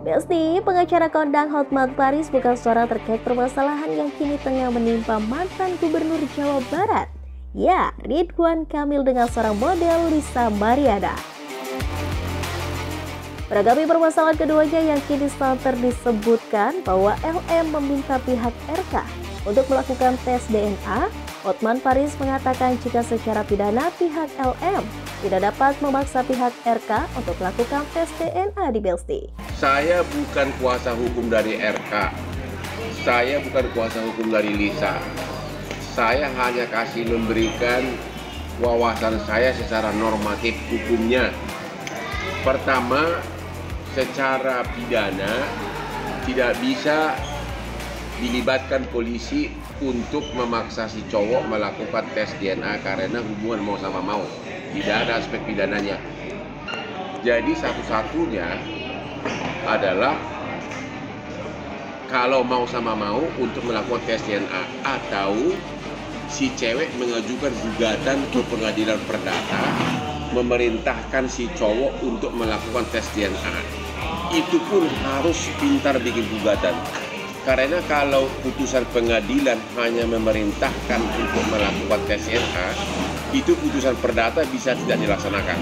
Besti, pengacara kondang Hotman Paris buka suara terkait permasalahan yang kini tengah menimpa mantan Gubernur Jawa Barat. Ya, Ridwan Kamil dengan seorang model Lisa Mariana. Menanggapi permasalahan keduanya yang kini santer disebutkan bahwa LM meminta pihak RK untuk melakukan tes DNA, Hotman Paris mengatakan jika secara pidana pihak LM tidak dapat memaksa pihak RK untuk melakukan tes DNA di Besti. Saya bukan kuasa hukum dari RK, saya bukan kuasa hukum dari Lisa. Saya hanya kasih memberikan wawasan saya secara normatif hukumnya. Pertama, secara pidana tidak bisa dilibatkan polisi untuk memaksa si cowok melakukan tes DNA karena hubungan mau sama mau. Tidak ada aspek pidananya. Jadi satu-satunya adalah kalau mau sama mau untuk melakukan tes DNA atau si cewek mengajukan gugatan ke pengadilan perdata memerintahkan si cowok untuk melakukan tes DNA. Itu pun harus pintar bikin gugatan. Karena kalau putusan pengadilan hanya memerintahkan untuk melakukan tes DNA, itu putusan perdata bisa tidak dilaksanakan.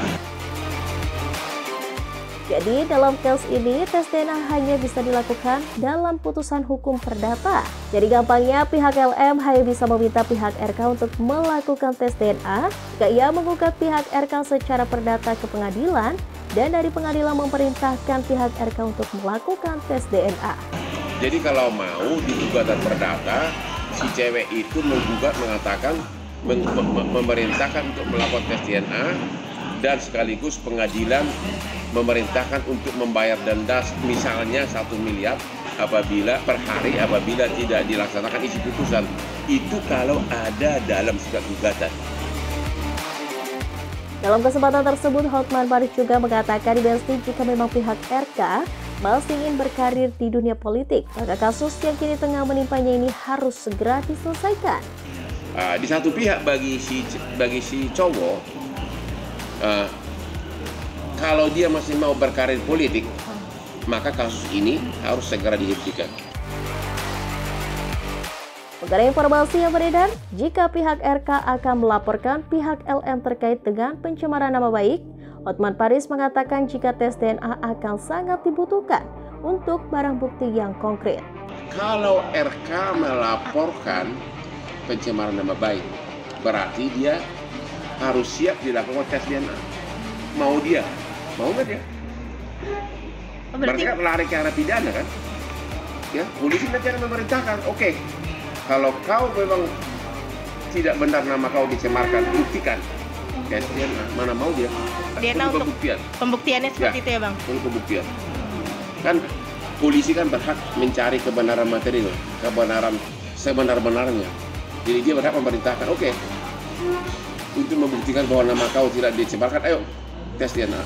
Jadi dalam case ini tes DNA hanya bisa dilakukan dalam putusan hukum perdata. Jadi gampangnya pihak LM hanya bisa meminta pihak RK untuk melakukan tes DNA jika ia menggugat pihak RK secara perdata ke pengadilan dan dari pengadilan memerintahkan pihak RK untuk melakukan tes DNA. Jadi kalau mau di gugatan perdata, si cewek itu menggugat mengatakan memerintahkan untuk melakukan tes DNA dan sekaligus pengadilan memerintahkan untuk membayar denda misalnya 1 miliar apabila per hari apabila tidak dilaksanakan isi putusan. Itu kalau ada dalam surat gugatan. Dalam kesempatan tersebut, Hotman Paris juga mengatakan di Besti jika memang pihak RK masih ingin berkarir di dunia politik, maka kasus yang kini tengah menimpanya ini harus segera diselesaikan. Di satu pihak bagi si cowok, kalau dia masih mau berkarir politik, maka kasus ini harus segera dihentikan. Mengenai informasi yang beredar, jika pihak RK akan melaporkan pihak LM terkait dengan pencemaran nama baik, Hotman Paris mengatakan jika tes DNA akan sangat dibutuhkan untuk barang bukti yang konkret. Kalau RK melaporkan pencemaran nama baik, berarti dia harus siap dilakukan tes DNA. Mau dia? Mau nggak dia? Berarti kan lari ke arah pidana kan? Ya, polisi nanti akan memerintahkan, oke, kalau kau memang tidak benar nama kau dicemarkan, buktikan. Tes DNA, mana mau dia? DNA untuk pembuktiannya seperti itu ya Bang? Untuk pembuktian. Kan polisi kan berhak mencari kebenaran material, kebenaran sebenar-benarnya. Jadi dia berhak memerintahkan, oke, untuk membuktikan bahwa nama kau tidak dicemarkan, ayo tes DNA.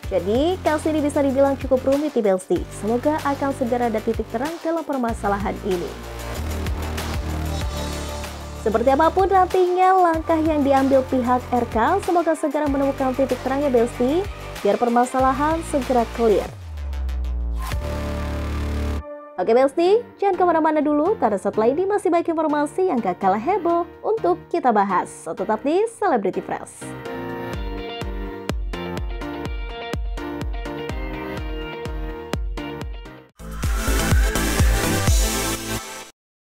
Jadi, kasus ini bisa dibilang cukup rumit di Besti. Semoga akan segera ada titik terang dalam permasalahan ini. Seperti apapun nantinya langkah yang diambil pihak RK, semoga segera menemukan titik terangnya Besti, biar permasalahan segera clear. Oke Besti, jangan kemana-mana dulu, karena setelah ini masih banyak informasi yang gak kalah heboh untuk kita bahas. So, tetap di Celebrity Press.